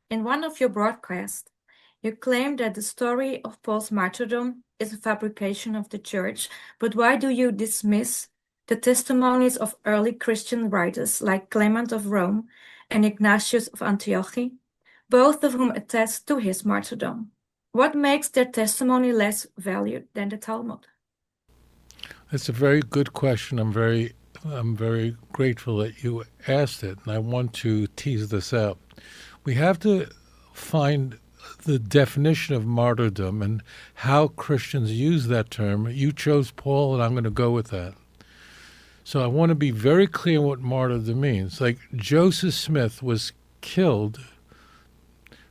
In one of your broadcasts, you claim that the story of Paul's martyrdom is a fabrication of the church, but why do you dismiss the testimonies of early Christian writers like Clement of Rome and Ignatius of Antioch, both of whom attest to his martyrdom? What makes their testimony less valued than the Talmud? That's a very good question. I'm very grateful that you asked it, and I want to tease this out. We have to find the definition of martyrdom and how Christians use that term. You chose Paul, and I'm going to go with that. So I want to be very clear what martyrdom means. Like Joseph Smith was killed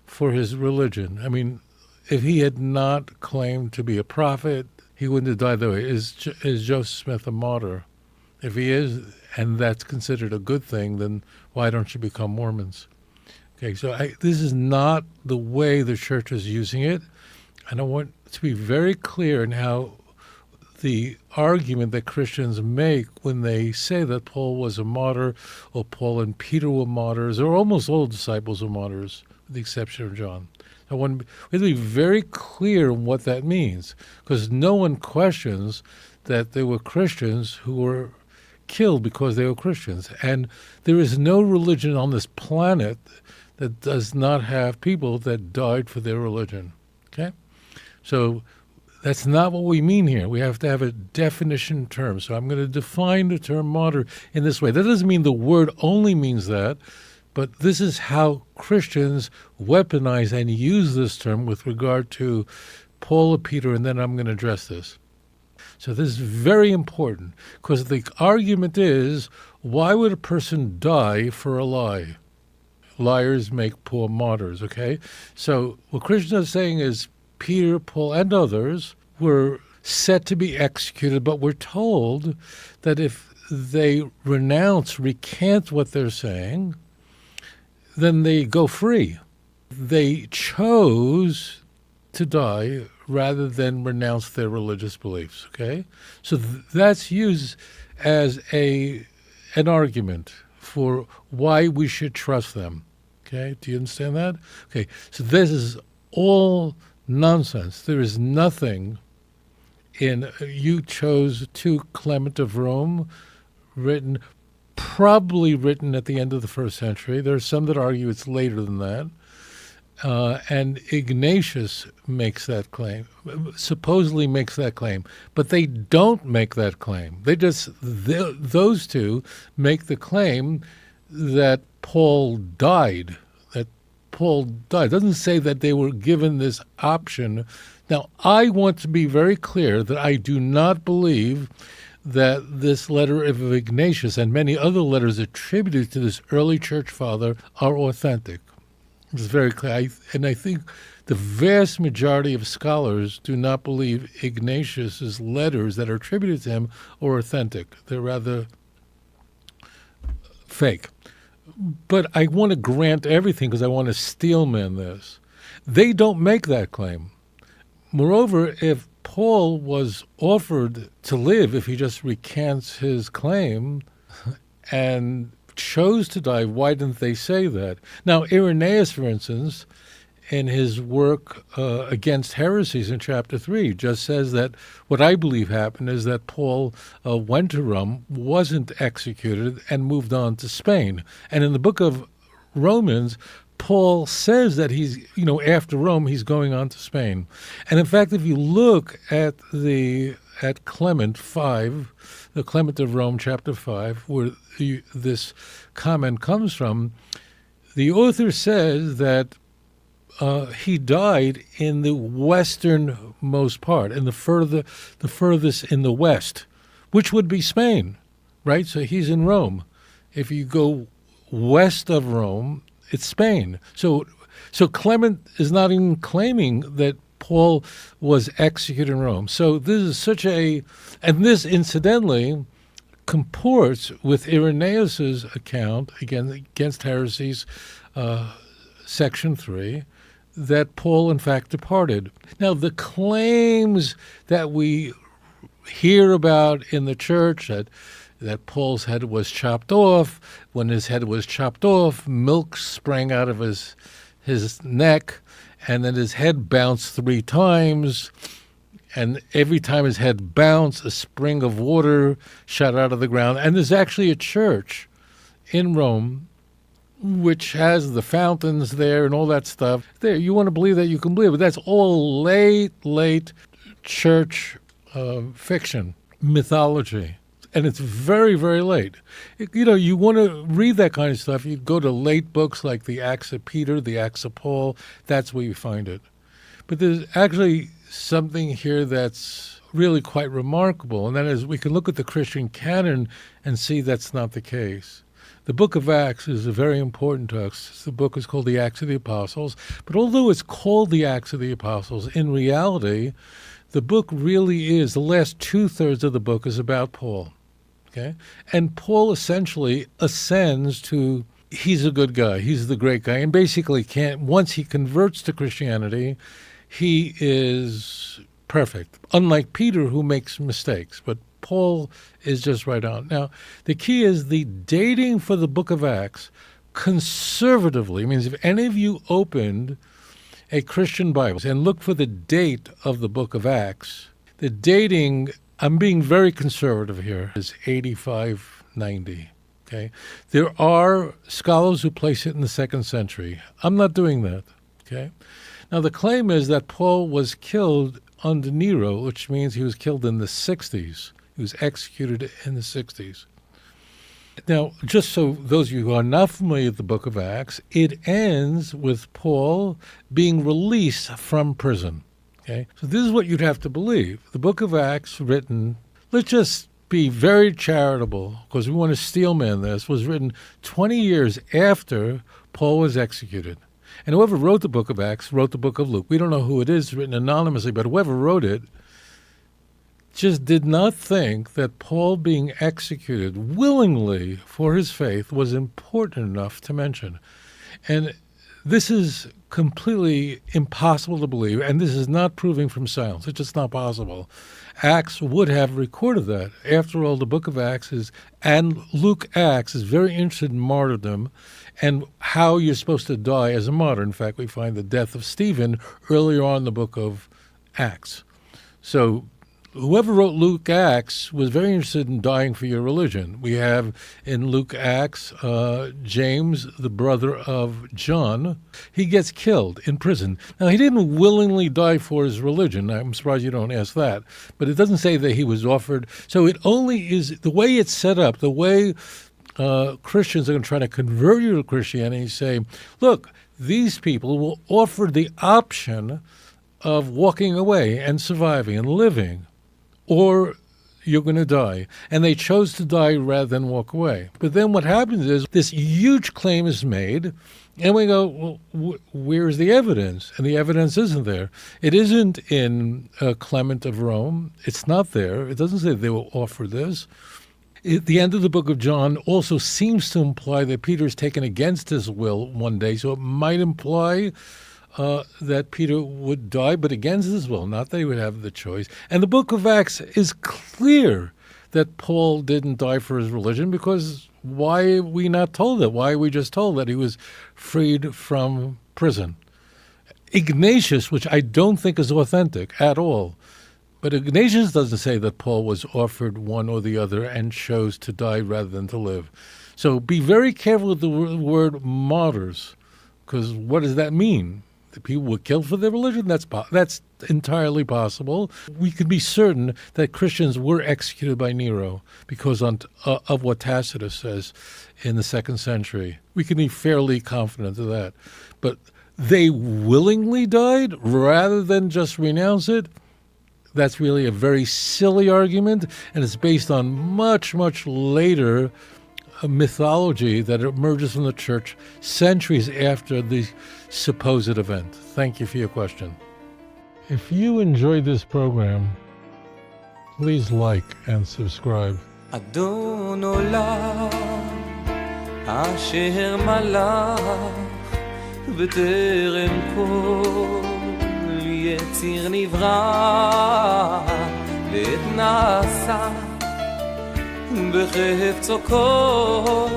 for his religion. I mean, if he had not claimed to be a prophet, he wouldn't have died that way. Is Joseph Smith a martyr? If he is, and that's considered a good thing, then why don't you become Mormons? Okay, so this is not the way the church is using it. And I want to be very clear in how the argument that Christians make when they say that Paul was a martyr, or Paul and Peter were martyrs, or almost all disciples were martyrs, with the exception of John. We have to be very clear on what that means, because no one questions that there were Christians who were killed because they were Christians. And there is no religion on this planet that does not have people that died for their religion. Okay? So that's not what we mean here. We have to have a definition term. So I'm going to define the term martyr in this way. That doesn't mean the word only means that, but this is how Christians weaponize and use this term with regard to Paul or Peter, and then I'm going to address this. So this is very important, because the argument is, why would a person die for a lie? Liars make poor martyrs, okay? So what Christians are saying is Peter, Paul, and others were set to be executed, but we're told that if they recant what they're saying, then they go free. They chose to die rather than renounce their religious beliefs, okay? So that's used as an argument for why we should trust them, okay? Do you understand that? Okay, so this is all nonsense. There is nothing you chose to Clement of Rome, probably written at the end of the first century. There are some that argue it's later than that. And Ignatius supposedly makes that claim, but they don't make that claim. Those two make the claim that Paul died. It doesn't say that they were given this option. Now, I want to be very clear that I do not believe that this letter of Ignatius and many other letters attributed to this early church father are authentic. It's very clear. I think the vast majority of scholars do not believe Ignatius's letters that are attributed to him are authentic. They're rather fake. But I want to grant everything because I want to steelman this. They don't make that claim. Moreover, if Paul was offered to live, if he just recants his claim and chose to die, why didn't they say that? Now, Irenaeus, for instance, in his work against heresies in chapter 3, just says that what I believe happened is that Paul went to Rome, wasn't executed, and moved on to Spain. And in the book of Romans, Paul says that after Rome, he's going on to Spain. And in fact, if you look at Clement 5, the Clement of Rome, chapter 5, where this comment comes from, the author says that he died in the westernmost part, in the furthest in the west, which would be Spain, right? So he's in Rome. If you go west of Rome, it's Spain. So Clement is not even claiming that Paul was executed in Rome. So this is and this incidentally comports with Irenaeus's account against heresies, section 3, that Paul in fact departed. Now the claims that we hear about in the church that Paul's head was chopped off. When his head was chopped off, milk sprang out of his his neck, and then his head bounced 3 times, and every time his head bounced, a spring of water shot out of the ground. And there's actually a church in Rome which has the fountains there and all that stuff. There, you want to believe that, you can believe it. That's all late church fiction, mythology. And it's very, very late. You want to read that kind of stuff, you go to late books like the Acts of Peter, the Acts of Paul. That's where you find it. But there's actually something here that's really quite remarkable, and that is we can look at the Christian canon and see that's not the case. The book of Acts is very important to us. The book is called the Acts of the Apostles, but although it's called the Acts of the Apostles, in reality, the book really is, the last 2/3 of the book is about Paul. Okay? And Paul essentially ascends to, he's a good guy, he's the great guy, and basically once he converts to Christianity, he is perfect, unlike Peter, who makes mistakes. But Paul is just right on. Now, the key is the dating for the book of Acts conservatively. Means if any of you opened a Christian Bible and looked for the date of the book of Acts, the dating, I'm being very conservative here, is 85-90. Okay? There are scholars who place it in the 2nd century. I'm not doing that. Okay? Now, the claim is that Paul was killed under Nero, which means he was killed in the 60s. He was executed in the 60s. Now, just so those of you who are not familiar with the book of Acts, it ends with Paul being released from prison. Okay? So this is what you'd have to believe. The book of Acts, written, let's just be very charitable, because we want to steelman this, was written 20 years after Paul was executed. And whoever wrote the book of Acts wrote the book of Luke. We don't know who it is, written anonymously, but whoever wrote it just did not think that Paul being executed willingly for his faith was important enough to mention. And this is completely impossible to believe, and this is not proving from silence. It's just not possible. Acts would have recorded that. After all, the book of Acts and Luke Acts is very interested in martyrdom and how you're supposed to die as a martyr. In fact, we find the death of Stephen earlier on in the book of Acts. So whoever wrote Luke Acts was very interested in dying for your religion. We have in Luke Acts, James, the brother of John, he gets killed in prison. Now, he didn't willingly die for his religion. I'm surprised you don't ask that. But it doesn't say that he was offered. So it only is, the way it's set up, the way Christians are going to try to convert you to Christianity, say, look, these people will offer the option of walking away and surviving and living, or you're going to die. And they chose to die rather than walk away. But then what happens is this huge claim is made, and we go, well, where's the evidence? And the evidence isn't there. It isn't in Clement of Rome. It's not there. It doesn't say they will offer this. The end of the book of John also seems to imply that Peter is taken against his will one day, so it might imply that Peter would die, but against his will, not that he would have the choice. And the book of Acts is clear that Paul didn't die for his religion, because why are we not told that? Why are we just told that he was freed from prison? Ignatius, which I don't think is authentic at all, but Ignatius doesn't say that Paul was offered one or the other and chose to die rather than to live. So be very careful with the word martyrs, because what does that mean? That people were killed for their religion? That's entirely possible. We can be certain that Christians were executed by Nero because of what Tacitus says in the 2nd century. We can be fairly confident of that. But they willingly died rather than just renounce it? That's really a very silly argument, and it's based on much, much later mythology that emerges from the church centuries after the supposed event. Thank you for your question. If you enjoyed this program, please like and subscribe. אדון עולם אשר מלך בטרם כל יציר נברא ואת נעשה בחפצו כל